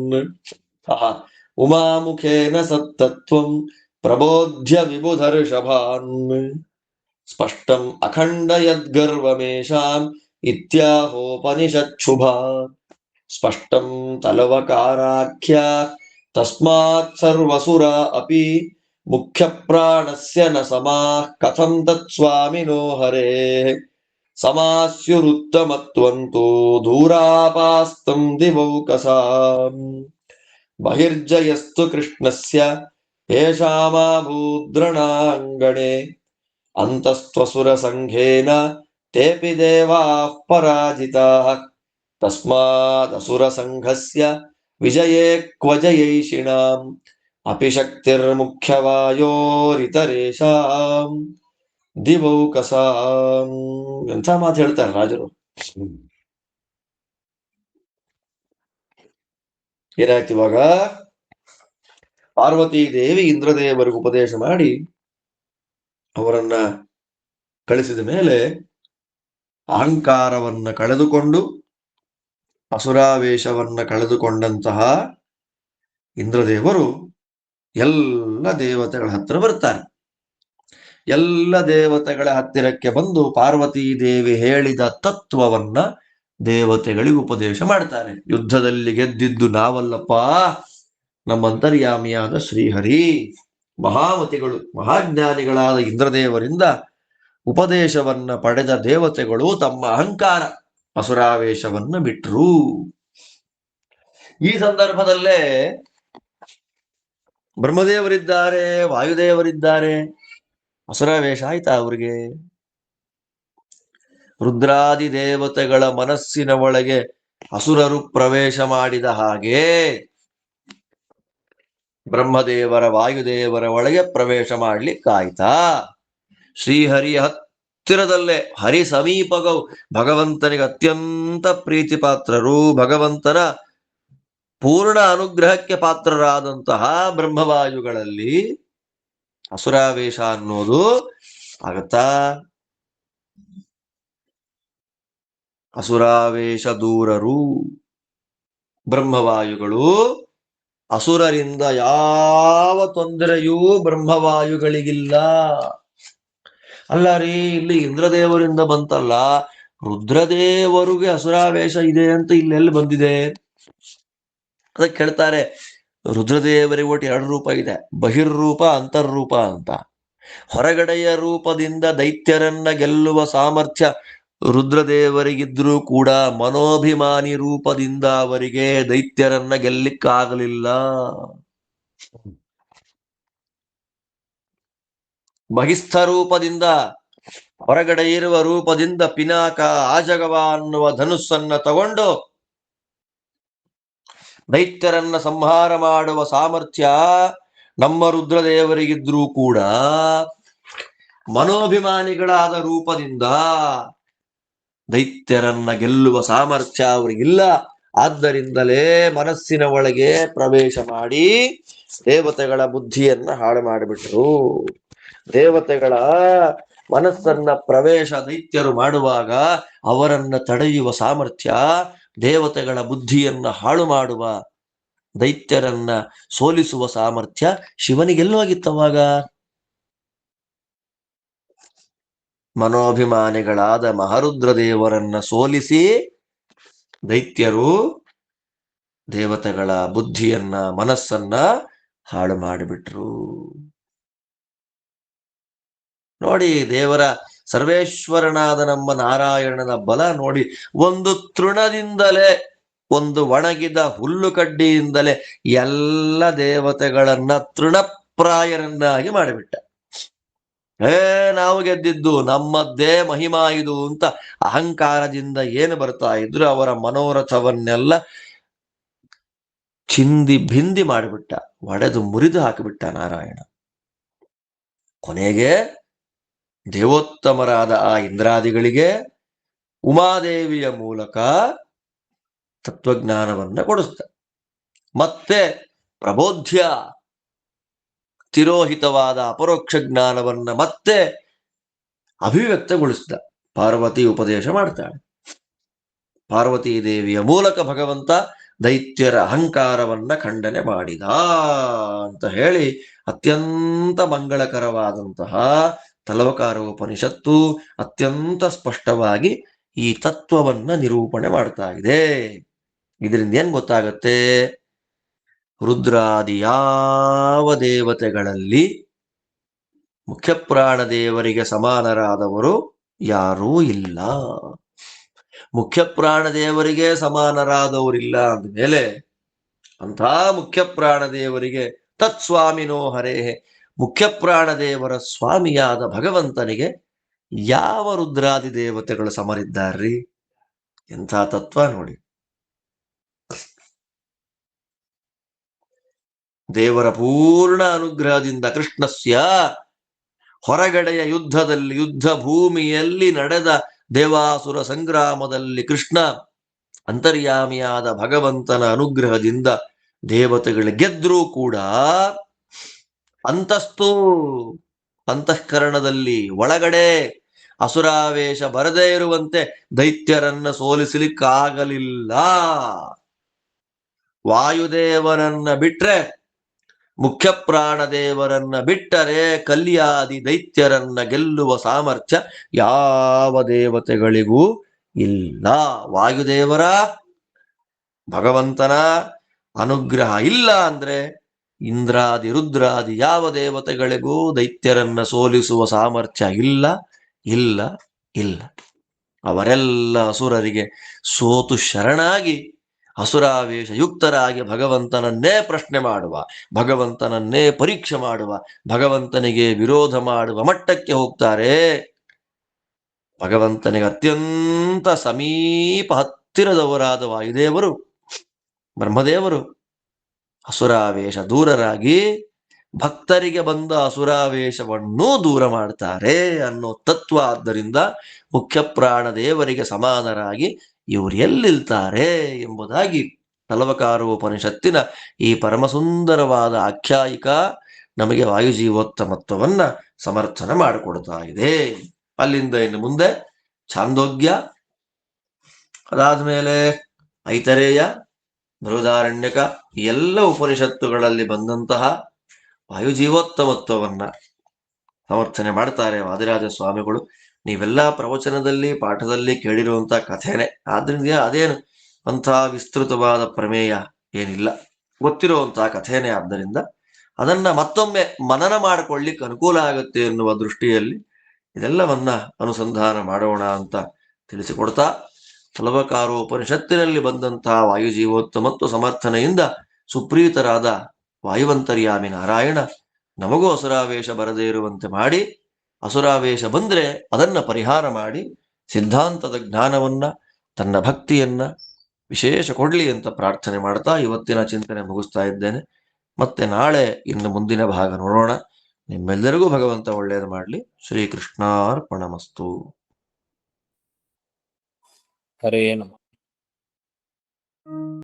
ಉಮಾಮುಖೇನ ಸತ್ತತ್ವಂ ಪ್ರಬೋಧ್ಯ ವಿಬುಧರ್ಷಭಾನ್ ಸ್ಪಷ್ಟಂ ಅಖಂಡ ಯದ್ಗರ್ವಮೇಷಾಂ ಇತ್ಯಾಹೋಪನಿಷಚ್ಛುಭಾ ಸ್ಪಷ್ಟಂ ತಲವಕಾರಾಖ್ಯ ತಸ್ಮಾತ್ ಸರ್ವಸುರಾ ಅಪಿ ಮುಖ್ಯ ಪ್ರಾಣಸ್ಯ ನ ಸಮಾಃ ಕಥಂ ತತ್ ಸ್ವಾಮಿನೋ ಹರೇಃ ಸಮಾಸ್ಯುರುತ್ತಮತ್ವಂತೋ ದೂರಾಪಾಸ್ತಂ ದಿವೌಕಸಾಂ ಬಹಿರ್ಜಯಸ್ತು ಕೃಷ್ಣಸ್ಯ ಯೇಷಾಮಾಭೂದ್ರಣಾಂಗಣೆ ಅಂತಸ್ತ್ವಸುರ ಸಂಘೇನ ತೇಪಿ ದೇವಾಃ ಪರಾಜಿತಾಃ ತಸ್ಮಾದಸುರ ಸಂಘಸ್ಯ ವಿಜಯೇ ಕ್ವಜಯೈಷಿಣಾಂ ಅಪಿ ಶಕ್ತಿರ್ಮುಖ್ಯವಾಯೋರಿತರೇಷಾಂ ದಿವೌಕಸಾಂ. ಎಂಥ ಮಾತು ಹೇಳ್ತಾರೆ ರಾಜರು. ಏನಾಯ್ತು ಇವಾಗ? ಪಾರ್ವತೀ ದೇವಿ ಇಂದ್ರದೇವರಿಗೆ ಉಪದೇಶ ಮಾಡಿ ಅವರನ್ನ ಕಳಿಸಿದ ಮೇಲೆ ಅಹಂಕಾರವನ್ನ ಕಳೆದುಕೊಂಡು ಅಸುರಾವೇಶವನ್ನ ಕಳೆದುಕೊಂಡಂತಹ ಇಂದ್ರದೇವರು ಎಲ್ಲ ದೇವತೆಗಳ ಹತ್ತಿರ ಬರ್ತಾರೆ. ಎಲ್ಲ ದೇವತೆಗಳ ಹತ್ತಿರಕ್ಕೆ ಬಂದು ಪಾರ್ವತೀ ದೇವಿ ಹೇಳಿದ ತತ್ವವನ್ನ ದೇವತೆಗಳಿಗೆ ಉಪದೇಶ ಮಾಡ್ತಾರೆ. ಯುದ್ಧದಲ್ಲಿ ಗೆದ್ದಿದ್ದು ನಾವಲ್ಲಪ್ಪ, ನಮ್ಮ ಅಂತರ್ಯಾಮಿಯಾದ ಶ್ರೀಹರಿ. ಮಹಾಮತಿಗಳು, ಮಹಾಜ್ಞಾನಿಗಳಾದ ಇಂದ್ರದೇವರಿಂದ ಉಪದೇಶವನ್ನ ಪಡೆದ ದೇವತೆಗಳು ತಮ್ಮ ಅಹಂಕಾರ ಅಸುರಾವೇಶವನ್ನ ಬಿಟ್ರು. ಈ ಸಂದರ್ಭದಲ್ಲೇ ಬ್ರಹ್ಮದೇವರಿದ್ದಾರೆ, ವಾಯುದೇವರಿದ್ದಾರೆ. ಅಸುರಾವೇಶ ಆಯ್ತಾ ಅವ್ರಿಗೆ? ರುದ್ರಾದಿ ದೇವತೆಗಳ ಮನಸ್ಸಿನ ಒಳಗೆ ಅಸುರರು ಪ್ರವೇಶ ಮಾಡಿದ ಹಾಗೆ ಬ್ರಹ್ಮದೇವರ ವಾಯುದೇವರ ಒಳಗೆ ಪ್ರವೇಶ ಮಾಡ್ಲಿಕ್ಕಾಯ್ತಾ? ಶ್ರೀಹರಿಯ ಹತ್ತಿರದಲ್ಲೇ ಹರಿ ಸಮೀಪಗೌ ಭಗವಂತನಿಗೆ ಅತ್ಯಂತ ಪ್ರೀತಿ ಪಾತ್ರರು, ಭಗವಂತನ ಪೂರ್ಣ ಅನುಗ್ರಹಕ್ಕೆ ಪಾತ್ರರಾದಂತಹ ಬ್ರಹ್ಮವಾಯುಗಳಲ್ಲಿ ಅಸುರಾವೇಶ ಅನ್ನೋದು ಆಗತ್ತಾ? ಅಸುರಾವೇಶ ದೂರರು ಬ್ರಹ್ಮವಾಯುಗಳು. ಅಸುರರಿಂದ ಯಾವ ತೊಂದರೆಯೂ ಬ್ರಹ್ಮವಾಯುಗಳಿಗಿಲ್ಲ. ಅಲ್ಲ ರೀ, ಇಲ್ಲಿ ಇಂದ್ರದೇವರಿಂದ ಬಂತಲ್ಲ, ರುದ್ರದೇವರಿಗೆ ಅಸುರಾವೇಶ ಇದೆ ಅಂತ ಇಲ್ಲೆಲ್ಲಿ ಬಂದಿದೆ? ಅದಕ್ಕೆ ಹೇಳ್ತಾರೆ, ರುದ್ರದೇವರಿಗೆ ಒಟ್ಟು 2 ರೂಪ ಇದೆ, ಬಹಿರ್ರೂಪ ಅಂತರ್ರೂಪ ಅಂತ. ಹೊರಗಡೆಯ ರೂಪದಿಂದ ದೈತ್ಯರನ್ನ ಗೆಲ್ಲುವ ಸಾಮರ್ಥ್ಯ ರುದ್ರದೇವರಿಗಿದ್ರೂ ಕೂಡ ಮನೋಭಿಮಾನಿ ರೂಪದಿಂದ ಅವರಿಗೆ ದೈತ್ಯರನ್ನ ಗೆಲ್ಲಿಕ್ಕಾಗಲಿಲ್ಲ. ಬಹಿಸ್ಥ ರೂಪದಿಂದ, ಹೊರಗಡೆ ಇರುವ ರೂಪದಿಂದ ಪಿನಾಕ ಆಜಗವ ಅನ್ನುವ ಧನುಸ್ಸನ್ನ ತಗೊಂಡು ದೈತ್ಯರನ್ನ ಸಂಹಾರ ಮಾಡುವ ಸಾಮರ್ಥ್ಯ ನಮ್ಮ ರುದ್ರದೇವರಿಗಿದ್ರೂ ಕೂಡ ಮನೋಭಿಮಾನಿಗಳಾದ ರೂಪದಿಂದ ದೈತ್ಯರನ್ನ ಗೆಲ್ಲುವ ಸಾಮರ್ಥ್ಯ ಅವರಿಗಿಲ್ಲ. ಆದ್ದರಿಂದಲೇ ಮನಸ್ಸಿನ ಒಳಗೆ ಪ್ರವೇಶ ಮಾಡಿ ದೇವತೆಗಳ ಬುದ್ಧಿಯನ್ನ ಹಾಳು ಮಾಡಿಬಿಟ್ರು. ದೇವತೆಗಳ ಮನಸ್ಸನ್ನ ಪ್ರವೇಶ ದೈತ್ಯರು ಮಾಡುವಾಗ ಅವರನ್ನ ತಡೆಯುವ ಸಾಮರ್ಥ್ಯ, ದೇವತೆಗಳ ಬುದ್ಧಿಯನ್ನ ಹಾಳು ಮಾಡುವ, ದೈತ್ಯರನ್ನ ಸೋಲಿಸುವ ಸಾಮರ್ಥ್ಯ ಶಿವನಿಗೆಲ್ಲೋಗಿತ್ತವಾಗ? ಮನೋಭಿಮಾನಿಗಳಾದ ಮಹಾರುದ್ರ ದೇವರನ್ನ ಸೋಲಿಸಿ ದೈತ್ಯರು ದೇವತೆಗಳ ಬುದ್ಧಿಯನ್ನ ಮನಸ್ಸನ್ನ ಹಾಳು ಮಾಡಿಬಿಟ್ರು. ನೋಡಿ, ದೇವರ ಸರ್ವೇಶ್ವರನಾದ ನಮ್ಮ ನಾರಾಯಣನ ಬಲ ನೋಡಿ. ಒಂದು ತೃಣದಿಂದಲೇ, ಒಂದು ಒಣಗಿದ ಹುಲ್ಲು ಕಡ್ಡಿಯಿಂದಲೇ ಎಲ್ಲ ದೇವತೆಗಳನ್ನ ತೃಣಪ್ರಾಯರನ್ನಾಗಿ ಮಾಡಿಬಿಟ್ಟ. ನಾವು ಗೆದ್ದಿದ್ದು, ನಮ್ಮದ್ದೇ ಮಹಿಮಾ ಇದು ಅಂತ ಅಹಂಕಾರದಿಂದ ಏನು ಬರ್ತಾ ಇದ್ರು ಅವರ ಮನೋರಥವನ್ನೆಲ್ಲ ಚಿಂದಿ ಭಿಂದಿ ಮಾಡಿಬಿಟ್ಟ, ಒಡೆದು ಮುರಿದು ಹಾಕಿಬಿಟ್ಟ ನಾರಾಯಣ. ಕೊನೆಗೆ ದೇವೋತ್ತಮರಾದ ಆ ಇಂದ್ರಾದಿಗಳಿಗೆ ಉಮಾದೇವಿಯ ಮೂಲಕ ತತ್ವಜ್ಞಾನವನ್ನ ಕೊಡಿಸ್ತ, ಮತ್ತೆ ಪ್ರಬೋಧ್ಯ ತಿರೋಹಿತವಾದ ಅಪರೋಕ್ಷ ಜ್ಞಾನವನ್ನ ಮತ್ತೆ ಅಭಿವ್ಯಕ್ತಗೊಳಿಸಿದ. ಪಾರ್ವತಿ ಉಪದೇಶ ಮಾಡ್ತಾಳೆ. ಪಾರ್ವತೀ ದೇವಿಯ ಮೂಲಕ ಭಗವಂತ ದೈತ್ಯರ ಅಹಂಕಾರವನ್ನ ಖಂಡನೆ ಮಾಡಿದ ಅಂತ ಹೇಳಿ ಅತ್ಯಂತ ಮಂಗಳಕರವಾದಂತಹ ತಲವಕಾರ ಉಪನಿಷತ್ತು ಅತ್ಯಂತ ಸ್ಪಷ್ಟವಾಗಿ ಈ ತತ್ವವನ್ನ ನಿರೂಪಣೆ ಮಾಡ್ತಾ ಇದೆ. ಇದರಿಂದ ಏನ್ ಗೊತ್ತಾಗತ್ತೆ? ರುದ್ರಾದಿ ಯಾವ ದೇವತೆಗಳಲ್ಲಿ ಮುಖ್ಯಪ್ರಾಣ ದೇವರಿಗೆ ಸಮಾನರಾದವರು ಯಾರೂ ಇಲ್ಲ. ಮುಖ್ಯಪ್ರಾಣ ದೇವರಿಗೆ ಸಮಾನರಾದವರಿಲ್ಲ ಅಂದಮೇಲೆ ಅಂಥ ಮುಖ್ಯಪ್ರಾಣ ದೇವರಿಗೆ ತತ್ಸ್ವಾಮಿನೋ ಹರೇ, ಮುಖ್ಯಪ್ರಾಣ ದೇವರ ಸ್ವಾಮಿಯಾದ ಭಗವಂತನಿಗೆ ಯಾವ ರುದ್ರಾದಿ ದೇವತೆಗಳು ಸಮರಿದ್ದಾರ್ರಿ? ಎಂಥ ತತ್ವ ನೋಡಿ. ದೇವರ ಪೂರ್ಣ ಅನುಗ್ರಹದಿಂದ ಕೃಷ್ಣಸ್ಯ ಹೊರಗಡೆಯ ಯುದ್ಧದಲ್ಲಿ, ಯುದ್ಧ ಭೂಮಿಯಲ್ಲಿ ನಡೆದ ದೇವಾಸುರ ಸಂಗ್ರಾಮದಲ್ಲಿ ಕೃಷ್ಣ ಅಂತರ್ಯಾಮಿಯಾದ ಭಗವಂತನ ಅನುಗ್ರಹದಿಂದ ದೇವತೆಗಳು ಗೆದ್ರೂ ಕೂಡ ಅಂತಃಕರಣದಲ್ಲಿ ಒಳಗಡೆ ಅಸುರಾವೇಶ ಬರದೇ ಇರುವಂತೆ ದೈತ್ಯರನ್ನ ಸೋಲಿಸಲಿಕ್ಕಾಗಲಿಲ್ಲ. ವಾಯುದೇವರನ್ನ ಬಿಟ್ರೆ, ಮುಖ್ಯ ಪ್ರಾಣದೇವರನ್ನ ಬಿಟ್ಟರೆ ಕಲ್ಯಾದಿ ದೈತ್ಯರನ್ನ ಗೆಲ್ಲುವ ಸಾಮರ್ಥ್ಯ ಯಾವ ದೇವತೆಗಳಿಗೂ ಇಲ್ಲ. ವಾಯುದೇವರ ಭಗವಂತನ ಅನುಗ್ರಹ ಇಲ್ಲ ಅಂದ್ರೆ ಇಂದ್ರಾದಿ ರುದ್ರಾದಿ ಯಾವ ದೇವತೆಗಳಿಗೂ ದೈತ್ಯರನ್ನ ಸೋಲಿಸುವ ಸಾಮರ್ಥ್ಯ ಇಲ್ಲ ಇಲ್ಲ ಇಲ್ಲ. ಅವರೆಲ್ಲ ಅಸುರರಿಗೆ ಸೋತು ಶರಣಾಗಿ ಅಸುರಾವೇಶ ಯುಕ್ತರಾಗಿ ಭಗವಂತನನ್ನೇ ಪ್ರಶ್ನೆ ಮಾಡುವ, ಭಗವಂತನನ್ನೇ ಪರೀಕ್ಷೆ ಮಾಡುವ, ಭಗವಂತನಿಗೆ ವಿರೋಧ ಮಾಡುವ ಮಟ್ಟಕ್ಕೆ ಹೋಗ್ತಾರೆ. ಭಗವಂತನಿಗೆ ಅತ್ಯಂತ ಸಮೀಪ ಹತ್ತಿರದವರಾದ ವಾಯುದೇವರು ಬ್ರಹ್ಮದೇವರು ಅಸುರಾವೇಶ ದೂರರಾಗಿ ಭಕ್ತರಿಗೆ ಬಂದ ಅಸುರಾವೇಶವನ್ನೂ ದೂರ ಮಾಡ್ತಾರೆ ಅನ್ನೋ ತತ್ವ. ಆದ್ದರಿಂದ ಮುಖ್ಯ ಪ್ರಾಣ ದೇವರಿಗೆ ಸಮಾನರಾಗಿ ಇವರು ಎಲ್ಲಿಲ್ತಾರೆ ಎಂಬುದಾಗಿ ತಲವಕಾರೋಪನಿಷತ್ತಿನ ಈ ಪರಮಸುಂದರವಾದ ಆಖ್ಯಾಯಿಕ ನಮಗೆ ವಾಯುಜೀವೋತ್ತಮತ್ವವನ್ನ ಸಮರ್ಥನೆ ಮಾಡಿಕೊಡ್ತಾ ಇದೆ. ಅಲ್ಲಿಂದ ಇನ್ನು ಮುಂದೆ ಛಾಂದೋಗ್ಯ, ಅದಾದ್ಮೇಲೆ ಐತರೇಯ, ಬೃಹದಾರಣ್ಯಕ, ಎಲ್ಲ ಉಪನಿಷತ್ತುಗಳಲ್ಲಿ ಬಂದಂತಹ ವಾಯುಜೀವೋತ್ತಮತ್ವವನ್ನ ಸಮರ್ಥನೆ ಮಾಡ್ತಾರೆ ವಾದಿರಾಜ ಸ್ವಾಮಿಗಳು. ನೀವೆಲ್ಲ ಪ್ರವಚನದಲ್ಲಿ ಪಾಠದಲ್ಲಿ ಕೇಳಿರುವಂತಹ ಕಥೆನೆ, ಆದ್ರಿಂದ ಅದೇನು ಅಂತಹ ವಿಸ್ತೃತವಾದ ಪ್ರಮೇಯ ಏನಿಲ್ಲ, ಗೊತ್ತಿರುವಂತಹ ಕಥೆನೇ. ಆದ್ದರಿಂದ ಅದನ್ನ ಮತ್ತೊಮ್ಮೆ ಮನನ ಮಾಡಿಕೊಳ್ಳಿಕ್ಕೆ ಅನುಕೂಲ ಆಗುತ್ತೆ ಎನ್ನುವ ದೃಷ್ಟಿಯಲ್ಲಿ ಇದೆಲ್ಲವನ್ನ ಅನುಸಂಧಾನ ಮಾಡೋಣ ಅಂತ ತಿಳಿಸಿಕೊಡ್ತಾ, ತಲವಕಾರೋಪನಿಷತ್ತಿನಲ್ಲಿ ಬಂದಂತಹ ವಾಯುಜೀವೋತ್ತಮತ್ವ ಸಮರ್ಥನೆಯಿಂದ ಸುಪ್ರೀತರಾದ ವಾಯುವಂತರ್ಯಾಮಿ ನಾರಾಯಣ ನಮಗೂ ಅಸುರಾವೇಶ ಬರದೇ ಇರುವಂತೆ ಮಾಡಿ, ಅಸುರಾವೇಶ ಬಂದ್ರೆ ಅದನ್ನ ಪರಿಹಾರ ಮಾಡಿ ಸಿದ್ಧಾಂತದ ಜ್ಞಾನವನ್ನ, ತನ್ನ ಭಕ್ತಿಯನ್ನ ವಿಶೇಷ ಕೊಡ್ಲಿ ಅಂತ ಪ್ರಾರ್ಥನೆ ಮಾಡ್ತಾ ಇವತ್ತಿನ ಚಿಂತನೆ ಮುಗಿಸ್ತಾ ಇದ್ದೇನೆ. ಮತ್ತೆ ನಾಳೆ ಇನ್ನು ಮುಂದಿನ ಭಾಗ ನೋಡೋಣ. ನಿಮ್ಮೆಲ್ಲರಿಗೂ ಭಗವಂತ ಒಳ್ಳೆಯದು ಮಾಡಲಿ. ಶ್ರೀಕೃಷ್ಣಾರ್ಪಣಮಸ್ತು. ಹರೇ ನಮಃ.